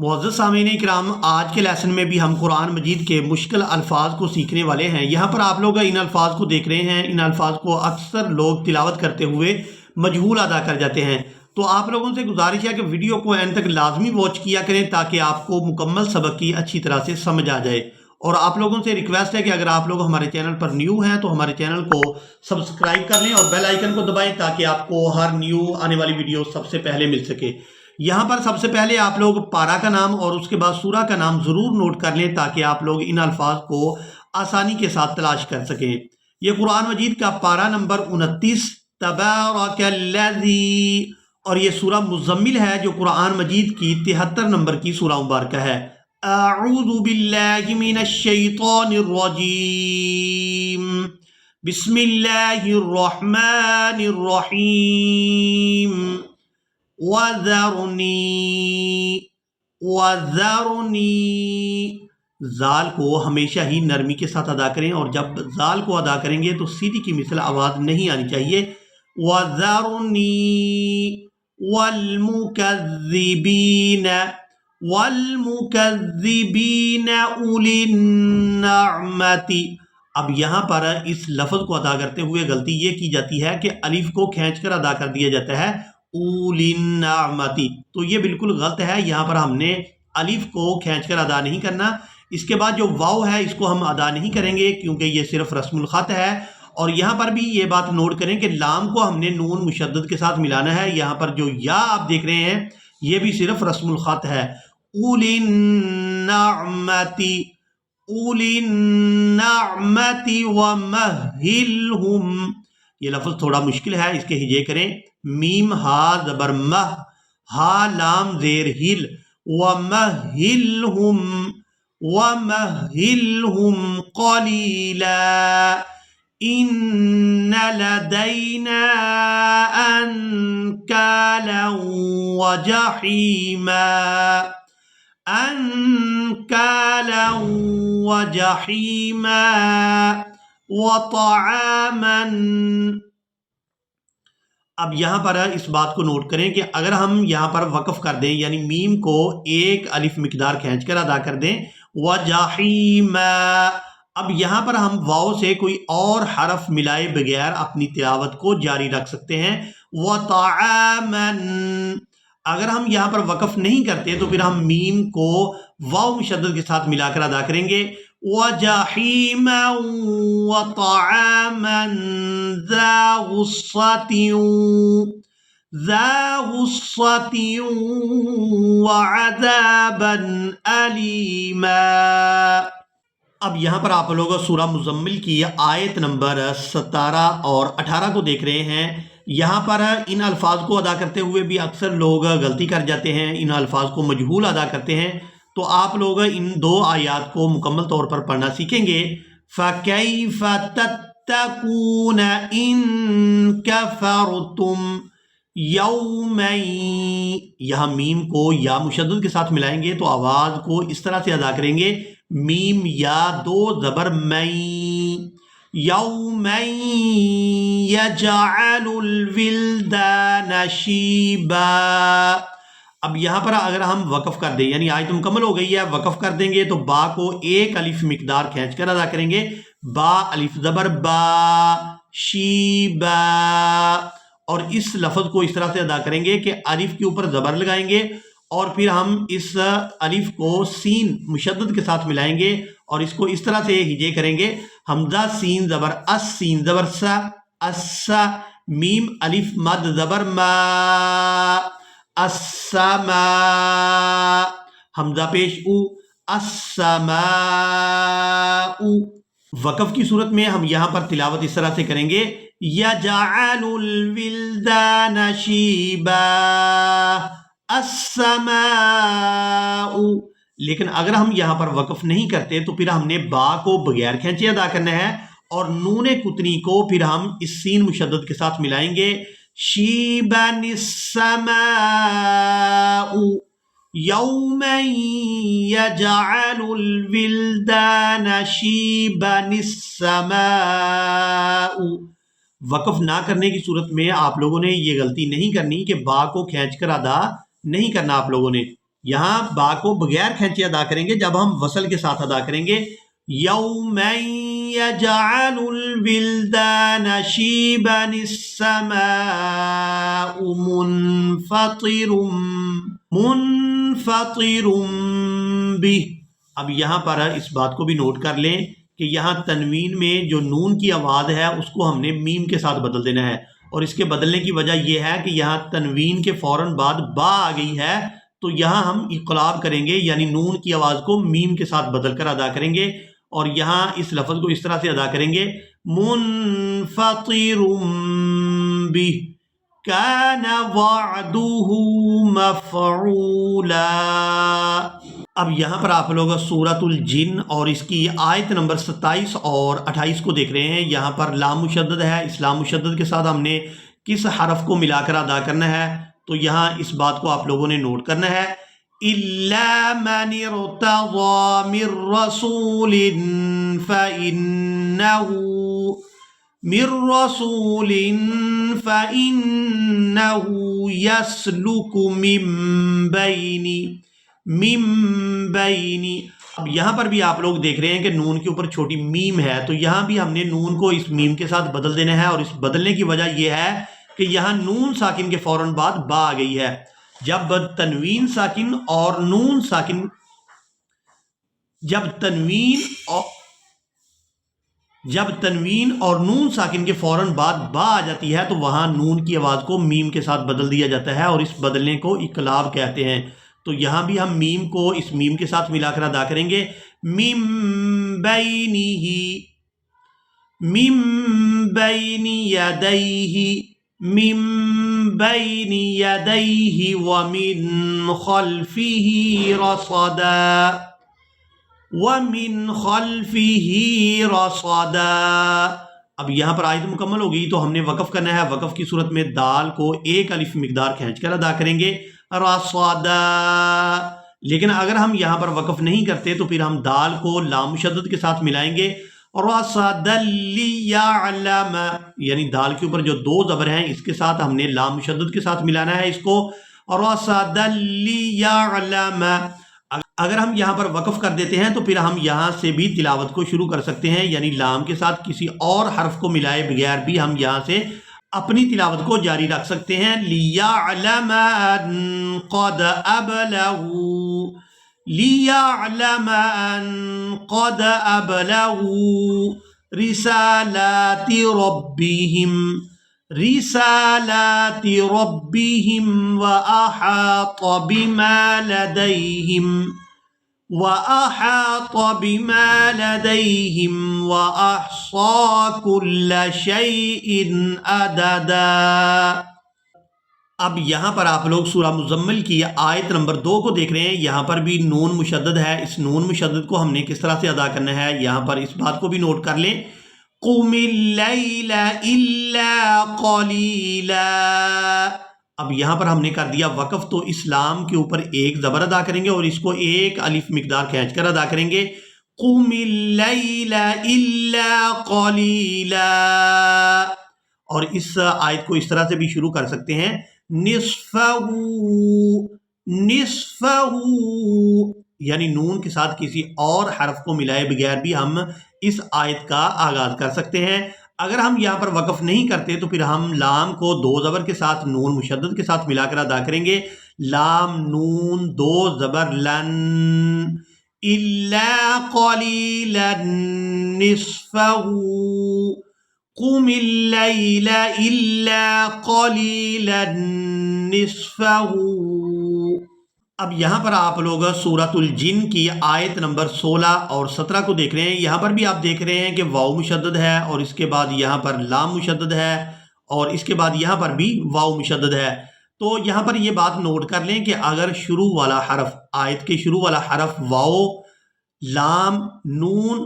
معزز سامعین کرام، آج کے لیسن میں بھی ہم قرآن مجید کے مشکل الفاظ کو سیکھنے والے ہیں۔ یہاں پر آپ لوگ ان الفاظ کو دیکھ رہے ہیں، ان الفاظ کو اکثر لوگ تلاوت کرتے ہوئے مجہول ادا کر جاتے ہیں۔ تو آپ لوگوں سے گزارش ہے کہ ویڈیو کو اینڈ تک لازمی واچ کیا کریں تاکہ آپ کو مکمل سبق کی اچھی طرح سے سمجھ آ جائے۔ اور آپ لوگوں سے ریکویسٹ ہے کہ اگر آپ لوگ ہمارے چینل پر نیو ہیں تو ہمارے چینل کو سبسکرائب کر لیں اور بیل آئیکن کو دبائیں تاکہ آپ کو ہر نیو آنے والی ویڈیو سب سے پہلے مل سکے۔ یہاں پر سب سے پہلے آپ لوگ پارہ کا نام اور اس کے بعد سورہ کا نام ضرور نوٹ کر لیں تاکہ آپ لوگ ان الفاظ کو آسانی کے ساتھ تلاش کر سکیں۔ یہ قرآن مجید کا پارہ نمبر 29 تبارک الذی، اور یہ سورہ مزمل ہے جو قرآن مجید کی 73 نمبر کی سورہ مبارکہ ہے۔ اعوذ باللہ من الشیطان الرجیم، بسم اللہ الرحمن الرحیم۔ وَذَرْنِي زال کو ہمیشہ ہی نرمی کے ساتھ ادا کریں، اور جب زال کو ادا کریں گے تو سیدھی کی مثل آواز نہیں آنی چاہیے۔ وَذَرْنِي وَالْمُكَذِّبِينَ أُولِي النَّعْمَةِ۔ اب یہاں پر اس لفظ کو ادا کرتے ہوئے غلطی یہ کی جاتی ہے کہ الف کو کھینچ کر ادا کر دیا جاتا ہے اولی النعمتی، تو یہ بالکل غلط ہے۔ یہاں پر ہم نے الف کو کھینچ کر ادا نہیں کرنا۔ اس کے بعد جو واو ہے اس کو ہم ادا نہیں کریں گے کیونکہ یہ صرف رسم الخط ہے۔ اور یہاں پر بھی یہ بات نوٹ کریں کہ لام کو ہم نے نون مشدد کے ساتھ ملانا ہے۔ یہاں پر جو یا آپ دیکھ رہے ہیں یہ بھی صرف رسم الخط ہے۔ اولی النعمتی، اولی النعمتی ومہلہم، یہ لفظ تھوڑا مشکل ہے، اس کے ہجے کریں۔ میم ہا زبر مہ، ہا لام زیر ہل، ومہلہم، ومہلہم قلیلا ان لدینا انکالا وجحیما، انکالا وجحیما وطعاما۔ اب یہاں پر اس بات کو نوٹ کریں کہ اگر ہم یہاں پر وقف کر دیں یعنی میم کو ایک الف مقدار کھینچ کر ادا کر دیں، وجحیم، اب یہاں پر ہم واو سے کوئی اور حرف ملائے بغیر اپنی تلاوت کو جاری رکھ سکتے ہیں۔ وطعاما، اگر ہم یہاں پر وقف نہیں کرتے تو پھر ہم میم کو واو مشدد کے ساتھ ملا کر ادا کریں گے۔ وَجَحِيمًا وَطَعَامًا ذَا غُصَّةٍ وَعَذَابًا أَلِيمًا۔ اب یہاں پر آپ لوگ سورہ مزمل کی آیت نمبر 17 اور 18 کو دیکھ رہے ہیں۔ یہاں پر ان الفاظ کو ادا کرتے ہوئے بھی اکثر لوگ غلطی کر جاتے ہیں، ان الفاظ کو مجہول ادا کرتے ہیں۔ تو آپ لوگ ان دو آیات کو مکمل طور پر پڑھنا سیکھیں گے۔ فَكَيْفَ تَتَّقُونَ إِن كَفَرْتُمْ يَوْمًا، یہاں میم کو یا مشدد کے ساتھ ملائیں گے تو آواز کو اس طرح سے ادا کریں گے، میم یا دو زبر میں، یومًا يَجْعَلُ الْوِلْدَانَ شِیبًا۔ اب یہاں پر اگر ہم وقف کر دیں یعنی آیت مکمل ہو گئی ہے، وقف کر دیں گے تو با کو ایک الف مقدار کھینچ کر ادا کریں گے، با الف زبر با، شیبا، اور اس لفظ کو اس طرح سے ادا کریں گے کہ الف کے اوپر زبر لگائیں گے اور پھر ہم اس الف کو سین مشدد کے ساتھ ملائیں گے اور اس کو اس طرح سے ہجے کریں گے، حمزہ سین زبر اس، سین زبر سا، اس، میم الف مد زبر ما، السماء، حمزہ پیش او، السماء۔ وقف کی صورت میں ہم یہاں پر تلاوت اس طرح سے کریں گے، یجعل الولدان شیبا، السماء۔ لیکن اگر ہم یہاں پر وقف نہیں کرتے تو پھر ہم نے با کو بغیر کھینچے ادا کرنا ہے اور نون قطنی کو پھر ہم اس سین مشدد کے ساتھ ملائیں گے، شیباً السماء یوما یجعل الولدان شیباً السماء۔ وقف نہ کرنے کی صورت میں آپ لوگوں نے یہ غلطی نہیں کرنی کہ با کو کھینچ کر ادا نہیں کرنا آپ لوگوں نے۔ یہاں با کو بغیر کھینچے ادا کریں گے جب ہم وصل کے ساتھ ادا کریں گے. یوم یجعل الولدان شیبا السماء منفطر به. اب یہاں پر اس بات کو بھی نوٹ کر لیں کہ یہاں تنوین میں جو نون کی آواز ہے اس کو ہم نے میم کے ساتھ بدل دینا ہے، اور اس کے بدلنے کی وجہ یہ ہے کہ یہاں تنوین کے فوراً بعد با آ گئی ہے، تو یہاں ہم انقلاب کریں گے، یعنی نون کی آواز کو میم کے ساتھ بدل کر ادا کریں گے، اور یہاں اس لفظ کو اس طرح سے ادا کریں گے منفطر به کان وعده مفعولا. اب یہاں پر آپ لوگ سورۃ الجن اور اس کی آیت نمبر 27 اور 28 کو دیکھ رہے ہیں. یہاں پر لام مشدد ہے، اس لام مشدد کے ساتھ ہم نے کس حرف کو ملا کر ادا کرنا ہے، تو یہاں اس بات کو آپ لوگوں نے نوٹ کرنا ہے. إِلَّا مَنِ ارْتَضَى مِن رَّسُولٍ فَإِنَّهُ يَسْلُكُ مِن بَيْنِ. اب یہاں پر بھی آپ لوگ دیکھ رہے ہیں کہ نون کے اوپر چھوٹی میم ہے، تو یہاں بھی ہم نے نون کو اس میم کے ساتھ بدل دینا ہے، اور اس بدلنے کی وجہ یہ ہے کہ یہاں نون ساکن کے فوراً بعد با آ گئی ہے. جب تنوین ساکن اور نون ساکن جب تنوین اور نون ساکن کے فوراً بعد با آ جاتی ہے تو وہاں نون کی آواز کو میم کے ساتھ بدل دیا جاتا ہے، اور اس بدلنے کو اقلاب کہتے ہیں. تو یہاں بھی ہم میم کو اس میم کے ساتھ ملا کر ادا کریں گے مِن بَيْنِ يَدَيْهِ وَمِنْ خَلْفِهِ رَصَدًا. اب یہاں پر آیت مکمل ہو گئی تو ہم نے وقف کرنا ہے. وقف کی صورت میں دال کو ایک الف مقدار کھینچ کر ادا کریں گے رصدا. لیکن اگر ہم یہاں پر وقف نہیں کرتے تو پھر ہم دال کو لام مشدد کے ساتھ ملائیں گے رصدا لیعلم، یعنی دال کے اوپر جو دو زبر ہیں اس کے ساتھ ہم نے لام مشدد کے ساتھ ملانا ہے اس کو رصدا لیعلم. اگر ہم یہاں پر وقف کر دیتے ہیں تو پھر ہم یہاں سے بھی تلاوت کو شروع کر سکتے ہیں، یعنی لام کے ساتھ کسی اور حرف کو ملائے بغیر بھی ہم یہاں سے اپنی تلاوت کو جاری رکھ سکتے ہیں. لِيَعْلَمَ أَن قَدْ أَبْلَغُوا رِسَالَاتِ رَبِّهِمْ وَأَحَاطَ بِمَا لَدَيْهِمْ وَأَحْصَى كُلَّ شَيْءٍ عَدَدًا. اب یہاں پر آپ لوگ سورہ مزمل کی آیت نمبر 2 کو دیکھ رہے ہیں. یہاں پر بھی نون مشدد ہے. اس نون مشدد کو ہم نے کس طرح سے ادا کرنا ہے، یہاں پر اس بات کو بھی نوٹ کر لیں قُمِ اللَّيْلَ إِلَّا قَلِيلًا. اب یہاں پر ہم نے کر دیا وقف، تو اسلام کے اوپر ایک زبر ادا کریں گے اور اس کو ایک الف مقدار کھینچ کر ادا کریں گے قُمِ اللَّيْلَ إِلَّا قَلِيلًا. اور اس آیت کو اس طرح سے بھی شروع کر سکتے ہیں نصفہ، یعنی نون کے ساتھ کسی اور حرف کو ملائے بغیر بھی ہم اس آیت کا آغاز کر سکتے ہیں. اگر ہم یہاں پر وقف نہیں کرتے تو پھر ہم لام کو دو زبر کے ساتھ نون مشدد کے ساتھ ملا کر ادا کریں گے لام نون دو زبر لن إِلَّا قَلِيلًا نِصْفَهُ قُمِ اللَّيْلَ إِلَّا قَلِيلًا نِصْفَهُ. اب یہاں پر آپ لوگ سورۃ الجن کی آیت نمبر 16 اور 17 کو دیکھ رہے ہیں. یہاں پر بھی آپ دیکھ رہے ہیں کہ واو مشدد ہے اور اس کے بعد یہاں پر لام مشدد ہے اور اس کے بعد یہاں پر بھی واو مشدد ہے. تو یہاں پر یہ بات نوٹ کر لیں کہ اگر شروع والا حرف آیت کے شروع والا حرف واو لام نون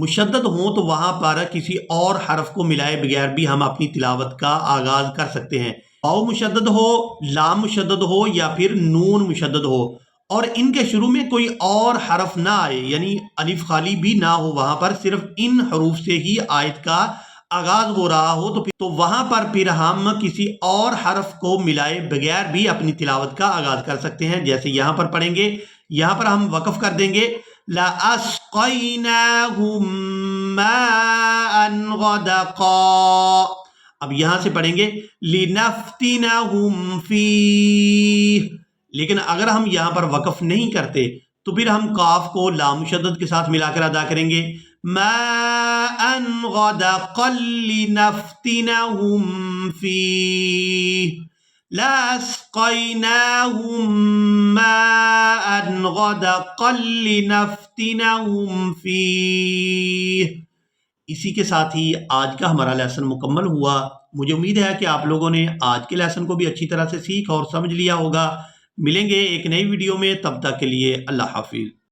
مشدد ہوں تو وہاں پر کسی اور حرف کو ملائے بغیر بھی ہم اپنی تلاوت کا آغاز کر سکتے ہیں. واو مشدد ہو، لام مشدد ہو یا پھر نون مشدد ہو، اور ان کے شروع میں کوئی اور حرف نہ آئے، یعنی الف خالی بھی نہ ہو، وہاں پر صرف ان حروف سے ہی آیت کا آغاز ہو رہا ہو تو وہاں پر پھر ہم کسی اور حرف کو ملائے بغیر بھی اپنی تلاوت کا آغاز کر سکتے ہیں. جیسے یہاں پر پڑھیں گے, یہاں پر ہم وقف کر دیں گے لَأَسْقَيْنَاهُمْ مَاءً غَدَقًا. اب یہاں سے پڑھیں گے لِنَفْتِنَهُمْ فِيهِ. لیکن اگر ہم یہاں پر وقف نہیں کرتے تو پھر ہم قاف کو لام مشدد کے ساتھ ملا کر ادا کریں گے مَاءً غَدَقًا لِنَفْتِنَهُمْ فِيهِ لَأَسْقَيْنَاهُمْ مَاءً غَدَقًا لِنَفْتِنَهُمْ فِيهِ. اسی کے ساتھ ہی آج کا ہمارا لیسن مکمل ہوا. مجھے امید ہے کہ آپ لوگوں نے آج کے لیسن کو بھی اچھی طرح سے سیکھ اور سمجھ لیا ہوگا. ملیں گے ایک نئی ویڈیو میں, تب تک کے لیے اللہ حافظ.